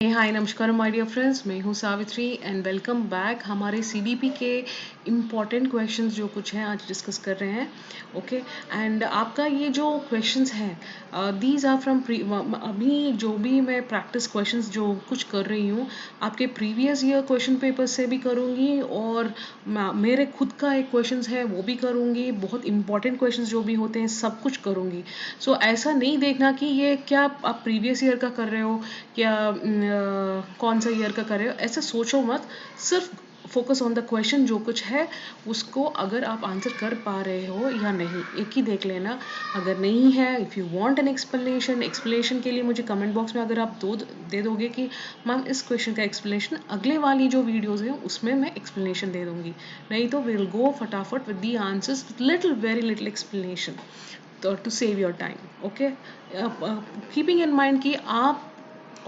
हाय नमस्कार my dear friends, मैं हूँ सावित्री एंड वेलकम बैक। हमारे सीडीपी के इम्पॉर्टेंट क्वेश्चंस जो कुछ हैं आज डिस्कस कर रहे हैं। ओके एंड आपका ये जो क्वेश्चंस हैं दीज आर फ्रॉम अभी जो भी मैं प्रैक्टिस क्वेश्चंस जो कुछ कर रही हूँ आपके प्रीवियस ईयर क्वेश्चन पेपर से भी करूँगी और मेरे खुद का एक क्वेश्चंस है वो भी करूँगी। बहुत इंपॉर्टेंट क्वेश्चंस जो भी होते हैं सब कुछ करूँगी। सो ऐसा नहीं देखना कि ये क्या आप प्रीवियस ईयर का कर रहे हो या कौन सा ईयर का कर रहे हो, ऐसा सोचो मत। सिर्फ फोकस ऑन द क्वेश्चन जो कुछ है उसको अगर आप आंसर कर पा रहे हो या नहीं एक ही देख लेना। अगर नहीं है, if you want an explanation के लिए मुझे कमेंट बॉक्स में अगर आप दे दोगे कि मैम इस क्वेश्चन का एक्सप्लेनेशन अगले वाली जो वीडियोस हैं उसमें मैं एक्सप्लेनेशन दे दूंगी। नहीं तो विल गो फटाफट with the answers with little very little explanation to save your time. Okay, keeping in mind कि आप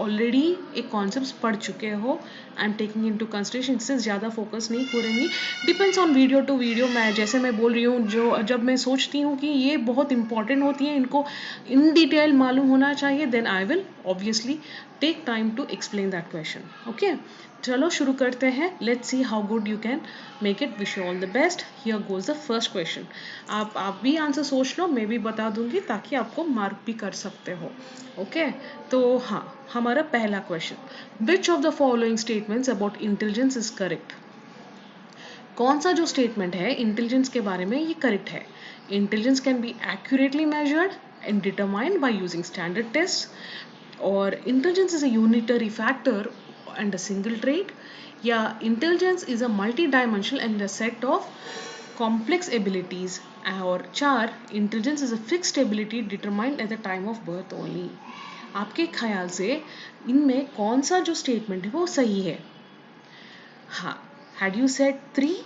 ऑलरेडी एक कॉन्सेप्ट पढ़ चुके हो। I am taking into consideration, इससे ज़्यादा फोकस नहीं करेंगी। Depends on video to video. मैं जैसे मैं बोल रही हूँ जो जब मैं सोचती हूँ कि ये बहुत इंपॉर्टेंट होती है, इनको इन डिटेल मालूम होना चाहिए, then I will obviously take time to explain that question. Okay, चलो शुरू करते हैं। Let's see how good you can make it. Wish you all the best. Here goes the first question. आप भी answer सोच लो, मैं भी बता दूंगी ताकि आपको मार्क भी कर सकते हो। ओके, तो हाँ, हमारा पहला question, which of the following statements about intelligence is correct. कौन सा जो स्टेटमेंट है इंटेलिजेंस के बारे में ये करेक्ट है। Intelligence can be accurately measured and determined by using standard test, और intelligence is a unitary factor and a single trait, या intelligence is a multi dimensional and a set of complex abilities, और चार, intelligence is a fixed ability determined at the time of birth only. आपके ख्याल से इनमें कौन सा जो स्टेटमेंट है वो सही है। हाँ, हैड यू सेड थ्री,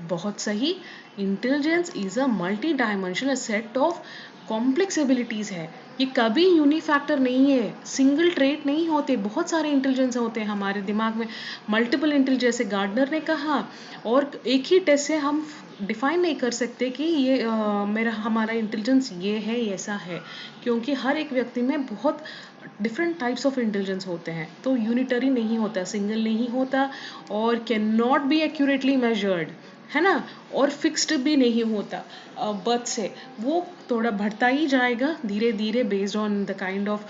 बहुत सही। Intelligence is a multi dimensional set of complex abilities है। ये कभी यूनिफैक्टर नहीं है, सिंगल ट्रेट नहीं होते, बहुत सारे इंटेलिजेंस होते हैं हमारे दिमाग में। मल्टीपल इंटेलिजेंस जैसे गार्डनर ने कहा, और एक ही टेस्ट से हम डिफाइन नहीं कर सकते कि ये मेरा हमारा इंटेलिजेंस ये है ऐसा है, क्योंकि हर एक व्यक्ति में बहुत डिफरेंट टाइप्स ऑफ इंटेलिजेंस होते हैं। तो यूनिटरी नहीं होता, सिंगल नहीं होता, और can not be accurately measured, है ना, और फिक्स्ड भी नहीं होता बर्थ से। वो थोड़ा बढ़ता ही जाएगा धीरे धीरे based on the kind of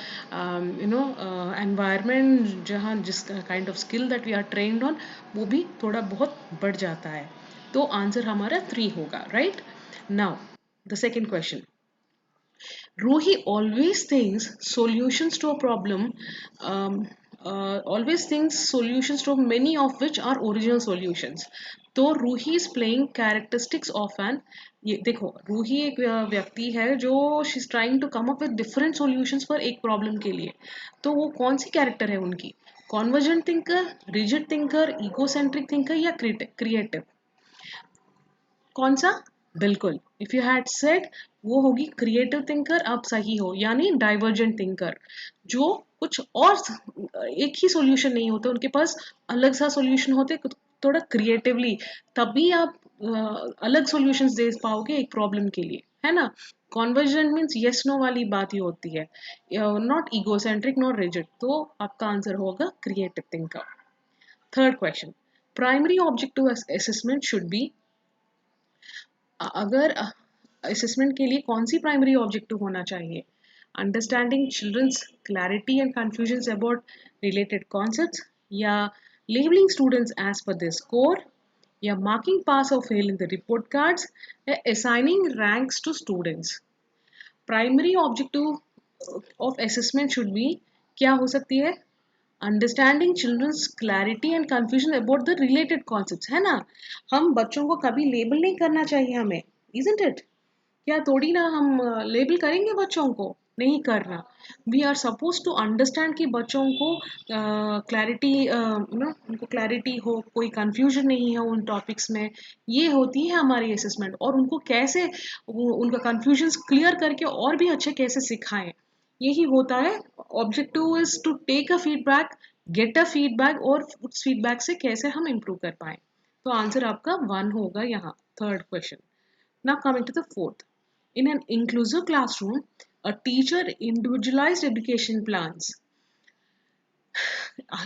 environment, जहाँ जिस kind of skill that we are trained on, वो भी थोड़ा बहुत बढ़ जाता है। तो आंसर हमारा थ्री होगा, right. Now the second question, Ruhi always thinks solutions to a problem, always thinks solutions to many of which are original solutions. तो Ruhi is playing characteristics of an, ये देखो रूही एक व्यक्ति है जो she is trying to come up with different solutions for एक problem के लिए। तो वो कौन सी कैरेक्टर है उनकी, convergent thinker, rigid thinker, egocentric thinker, या क्रिएटिव। कौन सा, बिल्कुल, इफ यू हैड सेड वो होगी क्रिएटिव थिंकर, आप सही हो, यानी डाइवर्जेंट थिंकर, जो कुछ और एक ही सॉल्यूशन नहीं होता उनके पास, अलग सा सॉल्यूशन होते थोड़ा क्रिएटिवली, तभी आप अलग सॉल्यूशंस दे पाओगे एक प्रॉब्लम के लिए, है ना। कॉन्वर्जेंट मीन्स यस नो वाली बात ही होती है, नॉट ईगोसेंट्रिक नॉट रिजिड। तो आपका आंसर होगा creative thinker. Third question, primary objective assessment should be, अगर असेसमेंट के लिए कौन सी प्राइमरी ऑब्जेक्टिव होना चाहिए। Understanding children's clarity and confusion about related concepts, या labelling students as per their score, या मार्किंग पास और fail in the report cards, या assigning ranks to students. Primary objective of assessment should be, क्या हो सकती है, understanding children's clarity and confusion about the related concepts, है ना। हम बच्चों को कभी लेबल नहीं करना चाहिए हमें, इजंट इट। क्या थोड़ी ना हम लेबल करेंगे बच्चों को, नहीं करना। We are suppose to understand कि बच्चों को क्लैरिटी नो उनको क्लैरिटी हो, कोई कंफ्यूजन नहीं है उन टॉपिक्स में। ये होती है हमारी असेसमेंट, और उनको कैसे उनका कंफ्यूजन क्लियर करके और भी अच्छे कैसे सिखाएं, यही होता है। Objective is to take a feedback, get a feedback, और उस फीडबैक से कैसे हम इम्प्रूव कर पाए। तो आंसर आपका वन होगा यहाँ, third question. Now coming to the fourth. In an inclusive classroom, a teacher individualized education plans.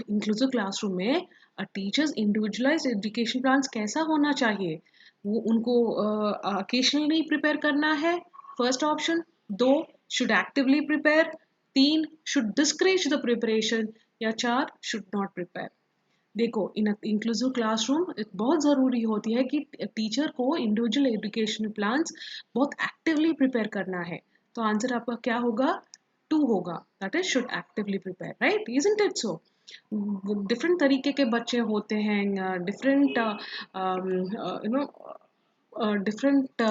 Inclusive classroom में टीचर्स इंडिविजुअलाइज्ड एजुकेशन प्लान्स कैसा होना चाहिए, वो उनको occasionally प्रिपेयर करना है, फर्स्ट ऑप्शन। दो, शुड एक्टिवली प्रिपेयर। तीन, शुड डिस्करेज द प्रिपरेशन। या चार, शुड नॉट प्रिपेयर। देखो, इन इंक्लूसिव क्लासरूम बहुत ज़रूरी होती है कि टीचर को इंडिविजुअल एजुकेशन प्लान्स बहुत एक्टिवली प्रिपेयर करना है। तो आंसर आपका क्या होगा? टू होगा, that is should actively prepare, right? Isn't it so? Different तरीके के बच्चे होते हैं, different you know different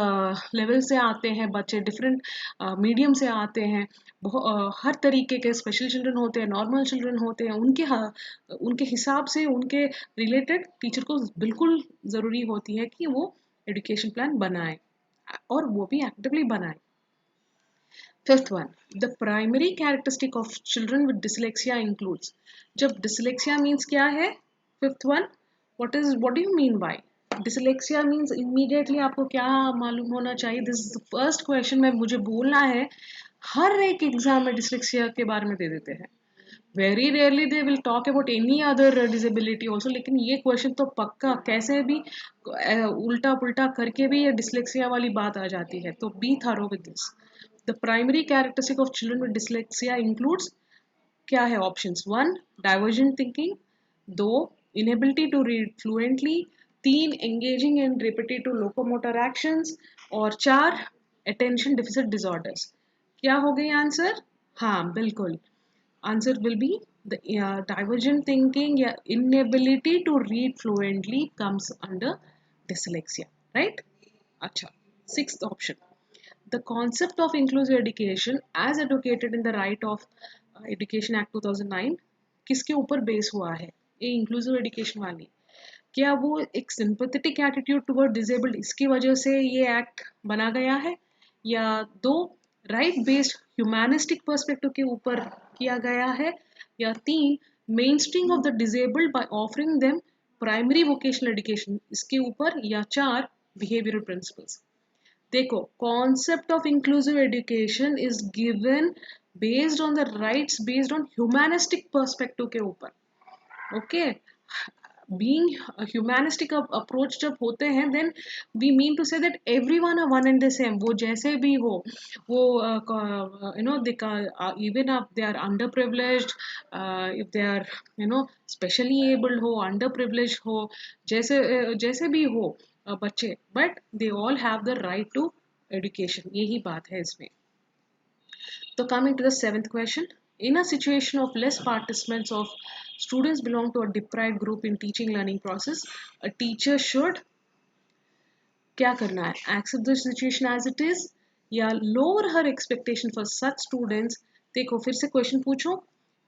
level से आते हैं बच्चे, डिफरेंट मीडियम से आते हैं। हर तरीके के स्पेशल चिल्ड्रन होते हैं, नॉर्मल चिल्ड्रन होते हैं, उनके हिसाब से, उनके रिलेटेड टीचर को बिल्कुल ज़रूरी होती है कि वो एजुकेशन प्लान बनाए, और वो भी एक्टिवली बनाए। Fifth one, the primary characteristic of children with dyslexia includes. जब डिसलेक्सिया मीन्स क्या है? Fifth one, what do you mean by dyslexia? Means immediately आपको क्या मालूम होना चाहिए? This is the first question में मुझे बोलना है। हर एक एग्जाम में डिसलेक्सिया के बारे में दे देते हैं। Very rarely they will talk about any other disability also, लेकिन ये क्वेश्चन तो पक्का कैसे भी उल्टा पुल्टा करके भी ये डिसलेक्सिया वाली बात आ जाती है। तो B thorough with this. The primary characteristic of children with dyslexia includes, क्या है ऑप्शंस? One, divergent thinking. दो, इनएबिलिटी टू रीड फ्लुएंटली। तीन, engaging in repetitive locomotor actions. और चार, अटेंशन डिफिसिट डिसऑर्डर्स। क्या हो गई आंसर? हाँ, बिल्कुल। Answer will be the divergent thinking, या inability to read fluently comes under dyslexia, right? अच्छा, sixth option. The concept of inclusive education as advocated in the Right of Education Act 2009 किसके ऊपर base हुआ है? ये inclusive education वाली, क्या वो एक सिंपैथेटिक एटीट्यूड टुवर्ड डिसेबल्ड, इसकी वजह से ये एक्ट बना गया है? या दो, राइट बेस्ड ह्यूमैनिस्टिक पर्सपेक्टिव के ऊपर किया गया है? या तीन, mainstream of the disabled by offering them primary vocational education, इसके ऊपर? या चार, बिहेवियरल प्रिंसिपल्स। देखो, concept of inclusive education is given based on the rights, based on humanistic perspective के ऊपर। ओके, बीइंग ह्यूमैनिस्टिक अप्रोच जब होते हैं, then we mean to say that everyone are one and the same, वो जैसे भी हो, वो you know they even if they are underprivileged, if they are specially abled हो, अंडर प्रिविलेज हो, जैसे भी हो बच्चे, but they all have the right to education, यही बात है इसमें। So coming to the seventh question, in a situation of less participants of students belong to a deprived group in teaching learning process, a teacher should क्या करना है? Accept the situation as it is, या lower her expectation for such students? देखो, फिर से question पूछो।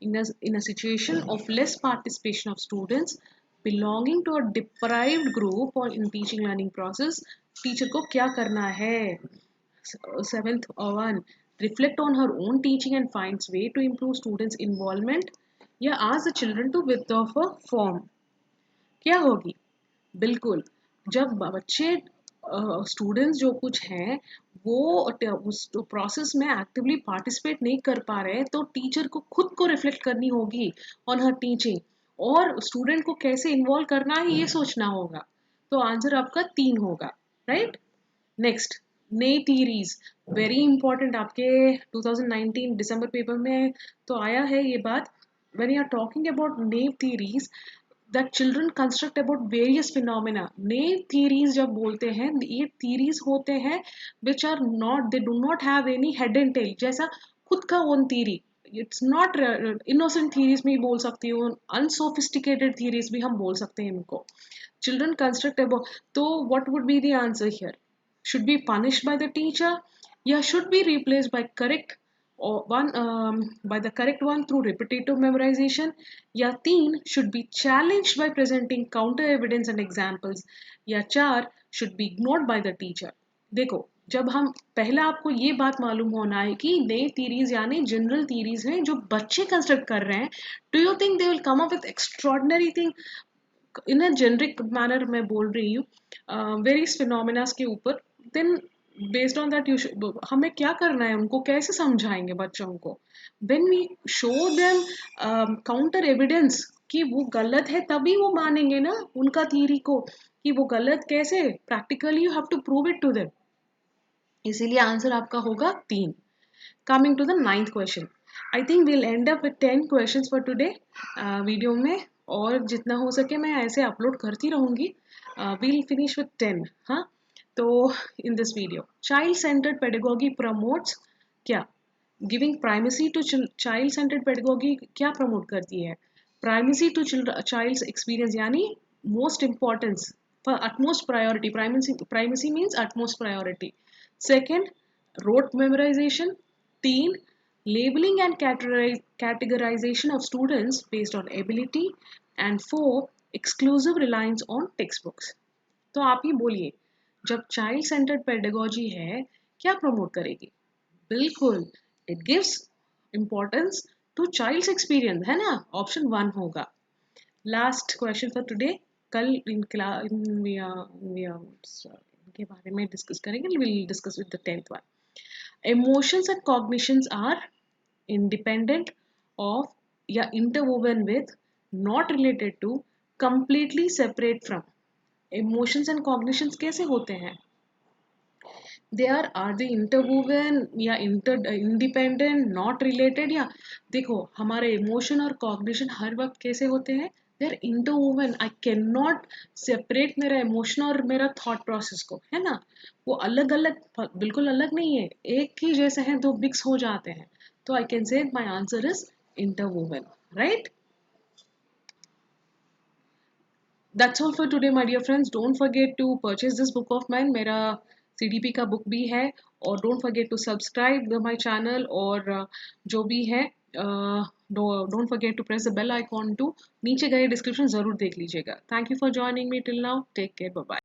In a situation of less participation of students belonging to a deprived group or in teaching learning process, teacher को क्या करना है? Seventh one, reflect on her own teaching and finds way to improve students involvement, या ask the children to withdraw a form। क्या होगी? बिल्कुल, जब बच्चे स्टूडेंट्स जो कुछ हैं वो उस प्रोसेस में एक्टिवली पार्टिसिपेट नहीं कर पा रहे हैं, तो टीचर को खुद को रिफ्लेक्ट करनी होगी ऑन हर टीचिंग, और स्टूडेंट को कैसे इन्वॉल्व करना है ये सोचना होगा। तो आंसर आपका तीन होगा, राइट? नेक्स्ट, नई थीरीज, वेरी इंपॉर्टेंट, आपके 2019 दिसंबर पेपर में तो आया है ये बात। when you are talking about naive theories that children construct about various phenomena, naive theories जब बोलते हैं, ये theories होते हैं which are not, they do not have any head and tail, जैसा खुद का own theory, it's not innocent theories में ही बोल सकती हूँ, unsophisticated theories भी हम बोल सकते हैं इनको। children construct about, तो what would be the answer here? Should be punished by the teacher, या should be replaced by correct or one by the correct one through repetitive memorization, या तीन, should be challenged by presenting counter evidence and examples, या चार, should be ignored by the teacher। देखो, जब हम पहले आपको ये बात मालूम होना है कि नई थीरीज यानी जनरल थीरीज हैं जो बच्चे कंस्ट्रक्ट कर रहे हैं, do you think they will come up with extraordinary thing? In a generic manner मैं बोल रही हूँ वेरियस फिनोमिनास के ऊपर, देन बेस्ड ऑन दैट हमें क्या करना है, उनको कैसे समझाएंगे बच्चों को? When we show them counter evidence, कि वो गलत है तभी वो मानेंगे ना उनका थियरी को, कि वो गलत कैसे, practically you have to prove it to them. इसीलिए आंसर आपका होगा 3। Coming to the 9th question, I think will end up with 10 questions for today video में, और जितना हो सके मैं ऐसे अपलोड करती रहूंगी। Will finish with 10। हाँ, तो in this video, child centred pedagogy promotes क्या, giving primacy to child centred pedagogy क्या प्रमोट करती है, प्राइमेसी टू चाइल्ड्स एक्सपीरियंस, यानी most importance, utmost priority, primacy means utmost priority. Second, rote memorization. 3, labeling and categorization of students based on ability. And 4, exclusive reliance on textbooks. तो आप ही बोलिए, जब child centred pedagogy है क्या promote करेगी? बिल्कुल, it gives importance to child's experience, है ना, ऑप्शन 1 होगा। लास्ट क्वेश्चन फॉर टुडे, कल इनके बारे में डिस्कस करेंगे, will discuss with the 10th one. Emotions and cognitions are independent of या interwoven with, not related to, completely separate from। emotions and cognitions कैसे होते हैं? are they interwoven या independent, not related, या देखो हमारे इमोशन और कॉग्निशन हर वक्त कैसे होते हैं, they are interwoven. I can not separate मेरा इमोशन और मेरा थॉट प्रोसेस को, है ना, वो अलग अलग, बिल्कुल अलग नहीं है, एक ही जैसे हैं, दो मिक्स हो जाते हैं। तो I can say my answer is interwoven, right. That's all for today, my dear friends. Don't forget to purchase this book of mine. मेरा CDP का book भी है, और don't forget to subscribe my channel, और जो भी है don't forget to press the bell icon to नीचे गए description ज़रूर देख लीजिएगा. Thank you for joining me till now. Take care. Bye bye.